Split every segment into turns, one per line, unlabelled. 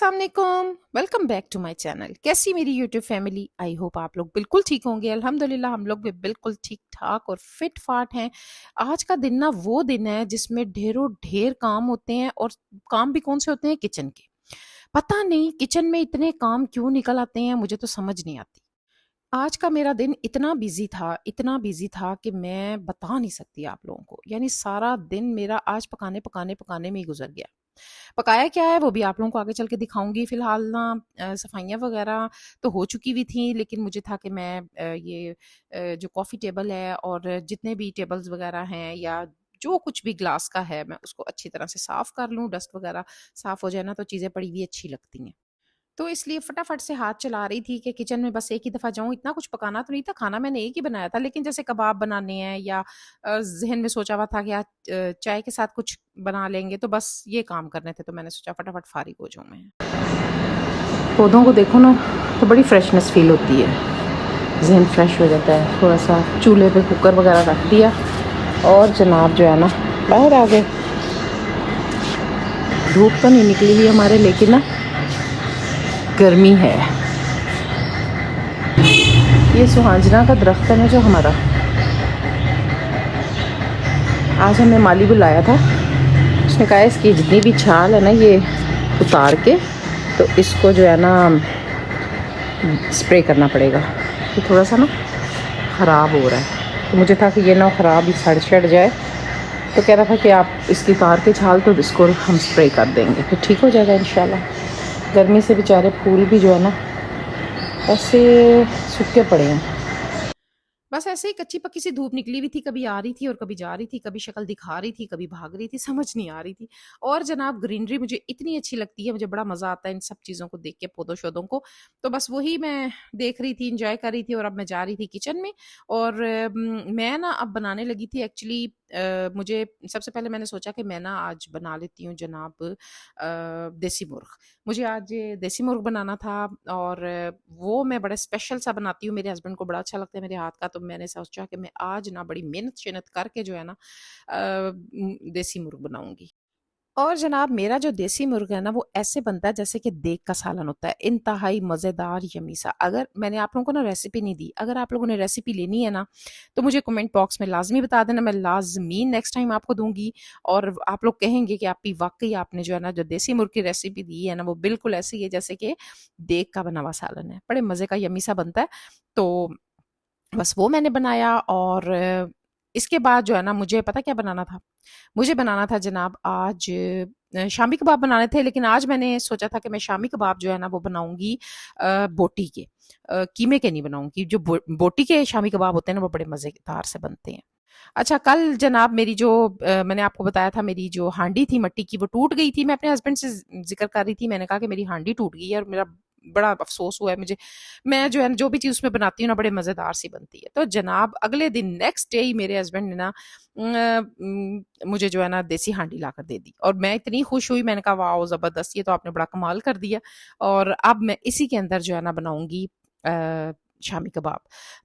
अस्सलाम वालेकुम, welcome back to my channel. कैसी मेरी यूट्यूब फैमिली? आई होप आप लोग बिल्कुल ठीक होंगे। अल्हम्दुलिल्लाह हम लोग भी बिल्कुल ठीक-ठाक और फिट-फाट हैं। आज का दिन ना वो दिन है जिसमें ढेरों ढेर काम होते हैं और काम भी कौन से होते हैं? किचन के। पता नहीं किचन में इतने काम क्यों निकल आते हैं, मुझे तो समझ नहीं आती। आज का मेरा दिन इतना बिज़ी था कि मैं बता नहीं सकती आप लोगों को। यानी सारा दिन मेरा आज पकाने में ही गुज़र गया। पकाया क्या है वो भी आप लोगों को आगे चल के दिखाऊँगी। फ़िलहाल ना सफाइयाँ वग़ैरह तो हो चुकी हुई थी, लेकिन मुझे था कि मैं जो कॉफ़ी टेबल है और जितने भी टेबल्स वग़ैरह हैं या जो कुछ भी ग्लास का है, मैं उसको अच्छी तरह से साफ़ कर लूँ, डस्ट वग़ैरह साफ़ हो जाए ना तो चीज़ें पड़ी हुई अच्छी लगती हैं। तो इसलिए फटाफट से हाथ चला रही थी कि किचन में बस एक ही दफ़ा जाऊँ, इतना कुछ पकाना तो नहीं था, खाना मैंने एक ही बनाया था, लेकिन जैसे कबाब बनाने हैं या ज़हन में सोचा हुआ था कि आज चाय के साथ कुछ बना लेंगे, तो बस ये काम करने थे, तो मैंने सोचा फटाफट फ़ारिग हो जाऊँ मैं। पौधों को देखो ना, तो बड़ी फ्रेशनेस फ़ील होती है, ज़हन फ्रेश हो जाता है। थोड़ा-सा चूल्हे पे कुकर वग़ैरह रख दिया और जनाब जो है ना, बाहर आ गए। धूप तो नहीं निकली हुई हमारे, लेकिन ना गर्मी है। ये सुहांजना का दरख्त है ना जो हमारा, आज हमें माली बुलाया था। उसने कहा इसकी जितनी भी छाल है ना ये उतार के तो इसको जो है ना स्प्रे करना पड़ेगा। ये थोड़ा सा ना ख़राब हो रहा है, तो मुझे था कि ये ना ख़राब ही सड़ शड़ जाए, तो कह रहा था कि आप इसकी उतार के छाल तो इसको हम स्प्रे कर देंगे, फिर ठीक हो जाएगा इंशाल्लाह। गर्मी से बेचारे फूल भी जो है ना ऐसे सूखे पड़े हैं। बस ऐसे ही कच्ची-पक्की सी धूप निकली हुई थी, कभी आ रही थी और कभी जा रही थी, कभी शक्ल दिखा रही थी, कभी भाग रही थी, समझ नहीं आ रही थी। और जनाब ग्रीनरी मुझे इतनी अच्छी लगती है, मुझे बड़ा मज़ा आता है इन सब चीज़ों को देख के, पौधों-शौधों को। तो बस वही मैं देख रही थी, एन्जॉय कर रही थी और अब मैं जा रही थी किचन में और मैं ना अब बनाने लगी थी एक्चुअली मुझे सबसे पहले मैंने सोचा कि मैं ना आज बना लेती हूँ जनाब देसी मुर्ग़। मुझे आज देसी मुर्ग़ बनाना था और वो मैं बड़ा स्पेशल सा बनाती हूँ, मेरे हस्बैंड को बड़ा अच्छा लगता है मेरे हाथ का, तो मैंने सोचा कि मैं आज ना बड़ी मेहनत-शेहनत करके जो है ना देसी मुर्ग़ बनाऊँगी। और जनाब मेरा जो देसी मुर्ग़ है ना वो ऐसे बनता है जैसे कि देग का सालन होता है, इंतहाई मज़ेदार यम्मी सा। अगर मैंने आप लोगों को ना रेसिपी नहीं दी, अगर आप लोगों ने रेसिपी लेनी है ना, तो मुझे कमेंट बॉक्स में लाज़मी बता देना, मैं लाज़मी नेक्स्ट टाइम आपको दूँगी और आप लोग कहेंगे कि आपकी वाक़ई आपने जो है ना जो देसी मुर्ग़ की रेसिपी दी है ना वो बिल्कुल ऐसी है जैसे कि देग का बना हुआ सालन है। बड़े मज़े का यम्मी सा बनता है। तो बस वो मैंने बनाया और इसके बाद जो है ना मुझे पता क्या बनाना था? मुझे बनाना था जनाब आज शामी कबाब बनाने थे, लेकिन आज मैंने सोचा था कि मैं शामी कबाब जो है ना वो बनाऊँगी बोटी के। कीमे के नहीं बनाऊँगी। जो बोटी के शामी कबाब होते हैं ना वो बड़े मज़ेदार से बनते हैं। अच्छा कल जनाब मेरी जो मैंने आपको बताया था मेरी जो हांडी थी मिट्टी की वो टूट गई थी। मैं अपने हस्बैंड से ज़िक्र कर रही थी, मैंने कहा कि मेरी हांडी टूट गई है और मेरा बड़ा अफ़सोस हुआ है मुझे। मैं जो है जो भी चीज़ उसमें बनाती हूँ ना बड़े मज़ेदार सी बनती है। तो जनाब अगले दिन नेक्स्ट डे ही मेरे हस्बैंड ने ना मुझे जो है ना देसी हांडी लाकर दे दी और मैं इतनी खुश हुई, मैंने कहा वाओ ज़बरदस्त, ये तो आपने बड़ा कमाल कर दिया। और अब मैं इसी के अंदर जो है ना बनाऊँगी शामी कबाब।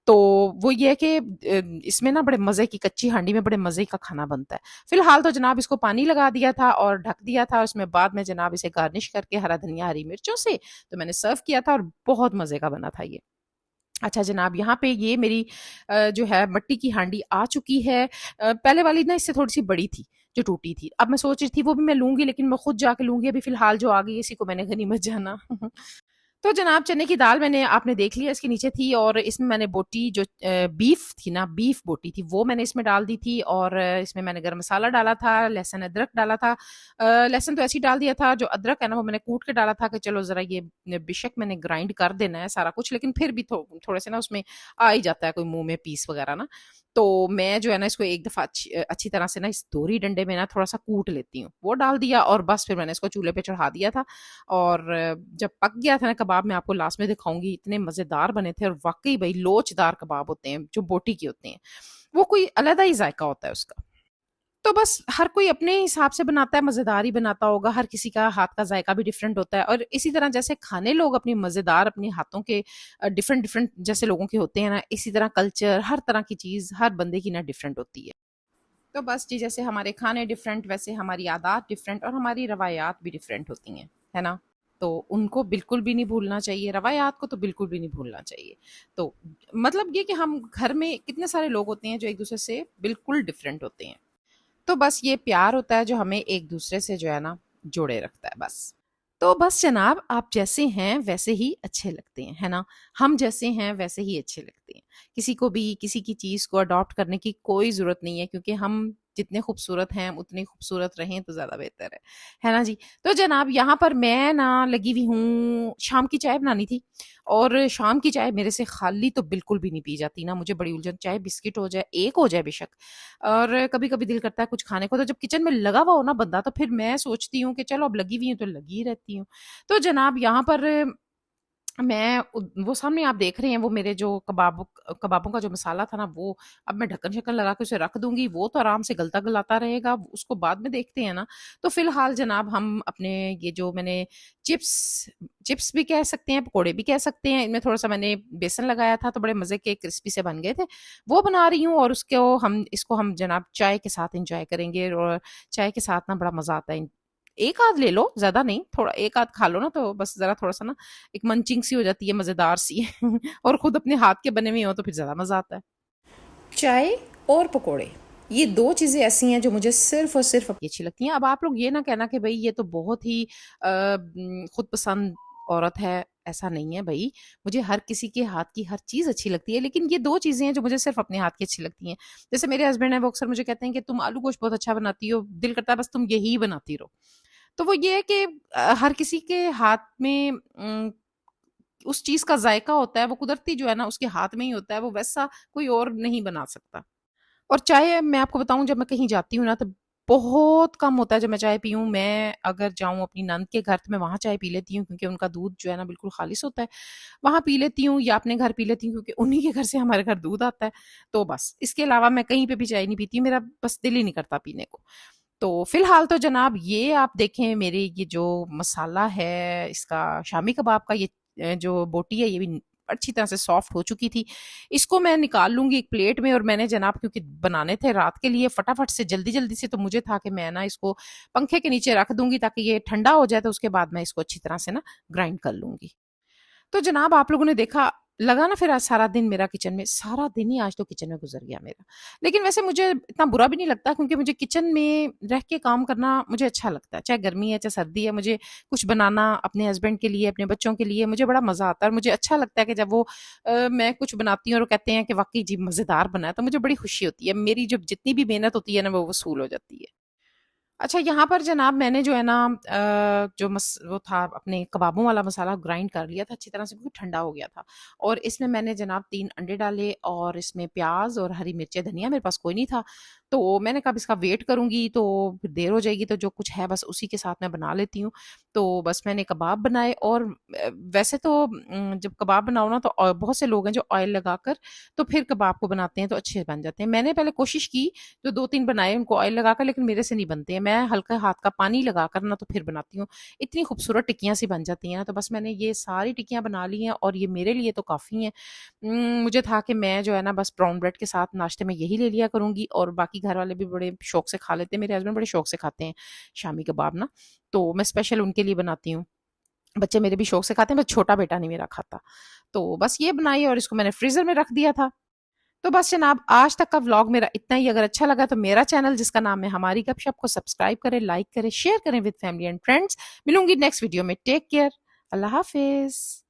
तो वो ये है कि इसमें ना बड़े मज़े की कच्ची हांडी में बड़े मज़े का खाना बनता है। फ़िलहाल तो जनाब इसको पानी लगा दिया था और ढक दिया था, उसमें बाद में जनाब इसे गार्निश करके हरा धनिया, हरी मिर्चों से तो मैंने सर्व किया था और बहुत मज़े का बना था ये। अच्छा जनाब यहाँ पे ये मेरी जो है मिट्टी की हांडी आ चुकी है। पहले वाली ना इससे थोड़ी-सी बड़ी थी, जो टूटी थी। अब मैं सोच रही थी वो भी मैं लूँगी, लेकिन मैं खुद जाके लूँगी, अभी फ़िलहाल जो आ गई है इसी को मैंने गनीमत जाना। तो जनाब चने की दाल मैंने आपने देख लिया इसके नीचे थी और इसमें मैंने बोटी जो बीफ थी ना, बीफ बोटी थी वो मैंने इसमें डाल दी थी और इसमें मैंने गरम मसाला डाला था, लहसुन अदरक डाला था। लहसुन तो ऐसे ही डाल दिया था, जो अदरक है ना वो मैंने कूट के डाला था कि चलो ज़रा ये बेशक मैंने ग्राइंड कर देना है सारा कुछ, लेकिन फिर भी थोड़े से ना उसमें आ ही जाता है कोई मुँह में पीस वगैरह ना। तो मैं जो है ना इसको एक दफ़ा अच्छी तरह से ना इस दोहरी डंडे में ना थोड़ा-सा कूट लेती हूँ। वो डाल दिया और बस फिर मैंने इसको चूल्हे पे चढ़ा दिया था और जब पक गया था ना कबाब, मैं आपको लास्ट में दिखाऊँगी, इतने मज़ेदार बने थे और वाक़ई भई लोचदार कबाब होते हैं, जो बोटी के होते हैं। वो कोई अलग ही ज़ायक़ा होता है उसका। तो बस हर कोई अपने हिसाब से बनाता है, मज़ेदार ही बनाता होगा, हर किसी का हाथ का ज़ायक़ा भी डिफ़रेंट होता है और इसी तरह जैसे खाने लोग अपनी मज़ेदार अपने हाथों के डिफ़रेंट-डिफ़रेंट जैसे लोगों के होते हैं ना, इसी तरह कल्चर, हर तरह की चीज़, हर बंदे की ना डिफ़रेंट होती है। तो बस जी जैसे हमारे खाने डिफ़रेंट, वैसे हमारी आदत डिफ़रेंट और हमारी रवायात भी डिफ़रेंट होती हैं, है ना? तो उनको बिल्कुल भी नहीं भूलना चाहिए, रवायात को तो बिल्कुल भी नहीं भूलना चाहिए। तो मतलब ये कि हम घर में कितने सारे लोग होते हैं जो एक दूसरे से बिल्कुल डिफरेंट होते हैं। तो बस ये प्यार होता है जो हमें एक दूसरे से जो है ना जोड़े रखता है बस। तो बस जनाब, आप जैसे हैं वैसे ही अच्छे लगते हैं, है ना? हम जैसे हैं वैसे ही अच्छे लगते हैं। किसी को भी किसी की चीज़ को अडॉप्ट करने की कोई ज़रूरत नहीं है, क्योंकि हम जितने खूबसूरत हैं, उतने खूबसूरत रहें तो ज़्यादा बेहतर है ना जी? तो जनाब यहाँ पर मैं ना लगी हुई हूँ, शाम की चाय बनानी थी, और शाम की चाय मेरे से खाली तो बिल्कुल भी नहीं पी जाती ना, मुझे बड़ी उलझन, चाहे बिस्किट हो जाए, एक हो जाए बेशक। और कभी-कभी दिल करता है कुछ खाने को, तो जब किचन में लगा हुआ हो ना बंदा, तो फिर मैं सोचती हूँ कि चलो अब लगी हुई हूँ तो लगी ही रहती हूँ। तो जनाब यहाँ पर मैं वो सामने आप देख रहे हैं, वो मेरे जो कबाबों का जो मसाला था ना, वो अब मैं ढक्कन-शक्कन लगा के उसे रख दूँगी, वो तो आराम से गलता-गलाता रहेगा, उसको बाद में देखते हैं ना। तो फ़िलहाल जनाब हम अपने ये जो मैंने चिप्स चिप्स भी कह सकते हैं, पकोड़े भी कह सकते हैं, इनमें थोड़ा-सा मैंने बेसन लगाया था तो बड़े मज़े के क्रिस्पी से बन गए थे। वो बना रही हूँ, और इसको हम जनाब चाय के साथ एन्जॉय करेंगे, और चाय के साथ ना बड़ा मज़ा आता है। एक आध ले लो, ज़्यादा नहीं, थोड़ा एक आध खा लो ना, तो बस ज़रा थोड़ा-सा ना एक मंचिंग सी हो जाती है, मज़ेदार सी। और खुद अपने हाथ के बने हुए हों तो फिर ज़्यादा मज़ा आता है। चाय और पकोड़े, ये 2 चीज़ें ऐसी हैं जो मुझे सिर्फ़ और सिर्फ़ अपनी अच्छी लगती हैं। अब आप लोग ये ना कहना कि भई ये तो बहुत ही खुद पसंद औरत है, ऐसा नहीं है भई। मुझे हर किसी के हाथ की हर चीज़ अच्छी लगती है, लेकिन ये 2 चीज़ें हैं जो मुझे सिर्फ़ अपने हाथ की अच्छी लगती हैं। जैसे मेरे हस्बैंड हैं, वो अक्सर मुझे कहते हैं कि तुम आलू गोश्त बहुत अच्छा बनाती हो, दिल करता है बस तुम यही बनाती रहो। तो वो ये है कि हर किसी के हाथ में उस चीज़ का ज़ायक़ा होता है, वो कुदरती जो है ना उसके हाथ में ही होता है, वो वैसा कोई और नहीं बना सकता। और चाय मैं आपको बताऊँ, जब मैं कहीं जाती हूँ ना तो बहुत कम होता है जब मैं चाय पीऊँ। मैं अगर जाऊँ अपनी नंद के घर तो मैं वहाँ चाय पी लेती हूँ, क्योंकि उनका दूध जो है ना बिल्कुल ख़ालिस होता है। वहाँ पी लेती हूँ, या अपने घर पी लेती हूँ, क्योंकि उन्हीं के घर से हमारे घर दूध आता है। तो बस इसके अलावा मैं कहीं पे भी चाय नहीं पीती, मेरा बस दिल ही नहीं करता पीने को। तो फ़िलहाल तो जनाब ये आप देखें, मेरे ये जो मसाला है इसका, शामी कबाब का, ये जो बोटी है ये भी अच्छी तरह से सॉफ्ट हो चुकी थी। इसको मैं निकाल लूँगी एक प्लेट में, और मैंने जनाब क्योंकि बनाने थे रात के लिए फटाफट से जल्दी-जल्दी से, तो मुझे था कि मैं ना इसको पंखे के नीचे रख दूँगी ताकि ये ठंडा हो जाए, तो उसके बाद मैं इसको अच्छी तरह से ना ग्राइंड कर लूँगी। तो जनाब आप लोगों ने देखा, लगा ना फिर आज सारा दिन मेरा किचन में, सारा दिन ही आज तो किचन में गुज़र गया मेरा। लेकिन वैसे मुझे इतना बुरा भी नहीं लगता, क्योंकि मुझे किचन में रह के काम करना मुझे अच्छा लगता है। चाहे गर्मी है, चाहे सर्दी है, मुझे कुछ बनाना अपने हस्बैंड के लिए, अपने बच्चों के लिए मुझे बड़ा मज़ा आता है, और मुझे अच्छा लगता है कि जब वो मैं कुछ बनाती हूँ और वो कहते हैं कि वाक़ई जी मज़ेदार बना है, तो मुझे बड़ी खुशी होती है। मेरी जो जितनी भी मेहनत होती है ना वो वसूल हो जाती है। अच्छा, यहाँ पर जनाब मैंने जो है ना जो वो था अपने कबाबों वाला मसाला ग्राइंड कर लिया था अच्छी तरह से, क्योंकि ठंडा हो गया था। और इसमें मैंने जनाब 3 अंडे डाले, और इसमें प्याज़ और हरी मिर्चें, धनिया मेरे पास कोई नहीं था। तो मैंने कहा अब इसका वेट करूँगी तो फिर देर हो जाएगी, तो जो कुछ है बस उसी के साथ मैं बना लेती हूँ। तो बस मैंने कबाब बनाए, और वैसे तो जब कबाब बनाओ ना तो बहुत से लोग हैं जो ऑयल लगाकर तो फिर कबाब को बनाते हैं, तो अच्छे बन जाते हैं। मैंने पहले कोशिश की, जो 2-3 बनाए उनको ऑयल लगाकर, लेकिन मेरे से नहीं बनते हैं। मैं हल्का हाथ का पानी लगाकर ना तो फिर बनाती हूँ। इतनी खूबसूरत टिक्कियाँ सी बन जाती हैं ना, तो बस मैंने ये सारी टिक्कियाँ बना ली हैं, और ये मेरे लिए तो काफ़ी हैं। मुझे था कि मैं जो है ना बस ब्राउन ब्रेड के साथ नाश्ते में यही ले लिया करूँगी, और बाकी घर वाले भी बड़े शौक से खा लेते हैं। मेरे हस्बैंड बड़े शौक से खाते हैं शामी कबाब ना, तो मैं स्पेशल उनके लिए बनाती हूँ। बच्चे मेरे भी शौक से खाते हैं, बस छोटा बेटा नहीं मेरा खाता। तो बस ये बनाई, और इसको मैंने फ्रीज़र में रख दिया था। तो बस जनाब आज तक का व्लॉग मेरा इतना ही। अगर अच्छा लगा तो मेरा चैनल जिसका नाम है हमारी गपशप को सब्सक्राइब करें, लाइक करें, शेयर करें विद फैमिली एंड फ्रेंड्स। मिलूंगी नेक्स्ट वीडियो में। Take care. अल्लाह हाफिज़।